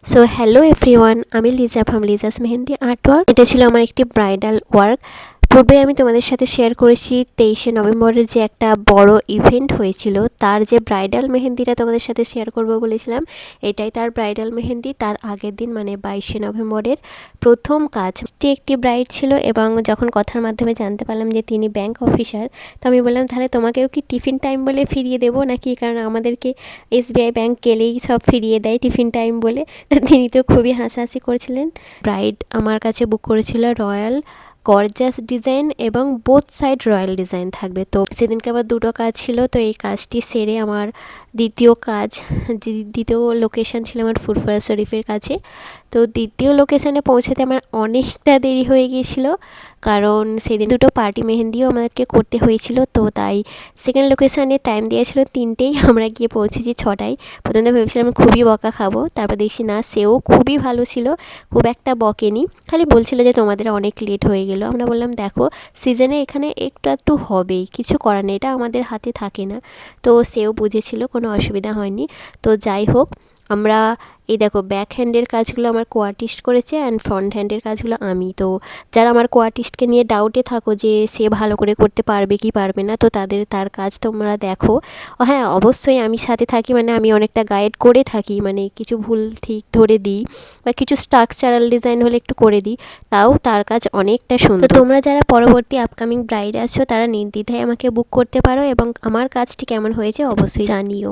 So hello everyone, আমি Liza from Liza's mehndi artwork. এটা ছিল আমার একটি ব্রাইডাল ওয়ার্ক। পূর্বে আমি তোমাদের সাথে শেয়ার করেছি 23শে নভেম্বরের যে একটা বড় ইভেন্ট হয়েছিল, তার যে ব্রাইডাল মেহেন্দিটা তোমাদের সাথে শেয়ার করব বলেছিলাম। এটাই তার ব্রাইডাল মেহেন্দি। তার আগের দিন মানে 22শে নভেম্বরের প্রথম কাজ একটি ব্রাইড ছিল, এবং যখন কথার মাধ্যমে জানতে পারলাম যে তিনি ব্যাংক অফিসার, তো আমি বললাম তাহলে তোমাকেও কি টিফিন টাইম বলে ফিরিয়ে দেবো নাকি, কারণ আমাদেরকে এসবিআই ব্যাংক গেলেই সব ফিরিয়ে দেয় টিফিন টাইম বলে। তিনি তো খুবই হাসাহাসি করেছিলেন। ব্রাইড আমার কাছে বুক করেছিল রয়্যাল গর্জাস ডিজাইন এবং বোথ সাইড রয়্যাল ডিজাইন থাকবে। তো সেদিনকে আবার দুটো কাজ ছিল, তো এই কাজটি সেরে আমার দ্বিতীয় কাজ, দ্বিতীয় লোকেশন ছিল আমার ফুরফুরা শরীফের কাছে। তো দ্বিতীয় লোকেশানে পৌঁছাতে আমার অনেকটা দেরি হয়ে গিয়েছিল, কারণ সেদিন দুটো পার্টি মেহেন্দিও আমাদেরকে করতে হয়েছিল। তো তাই সেকেন্ড লোকেশানে টাইম দিয়েছিল 3টেই, আমরা গিয়ে পৌঁছেছি 6টায়। প্রথমে ভেবেছিলাম খুবই বকা খাবো, তারপর দেখছি না, সেও খুবই ভালো ছিল, খুব একটা বকেনি, খালি বলছিল যে তোমাদের অনেক লেট হয়ে গেলো। আমরা বললাম দেখো, সিজনে এখানে একটু একটু হবেই, কিছু করার নেই, এটা আমাদের হাতে থাকে না। তো সেও বুঝেছিল, কোনো অসুবিধা হয়নি। তো যাই হোক, আমরা এই দেখো ব্যাক হ্যান্ডের কাজগুলো আমার কোয়ার্টিস্ট করেছে অ্যান্ড ফ্রন্ট হ্যান্ডের কাজগুলো আমি। তো যারা আমার কোয়ার্টিস্টকে নিয়ে ডাউটে থাকো যে সে ভালো করে করতে পারবে কি পারবে না, তো তার কাজ তোমরা দেখো। হ্যাঁ, অবশ্যই আমি সাথে থাকি, মানে আমি অনেকটা গাইড করে থাকি, মানে কিছু ভুল ঠিক ধরে দিই বা কিছু স্ট্রাকচারাল ডিজাইন হলে একটু করে দিই, তাও তার কাজ অনেকটা সুন্দর। তো তোমরা যারা পরবর্তী আপকামিং ব্রাইড আছো, তারা নির্দ্বিধায় আমাকে বুক করতে পারো, এবং আমার কাজটি কেমন হয়েছে অবশ্যই জানিও।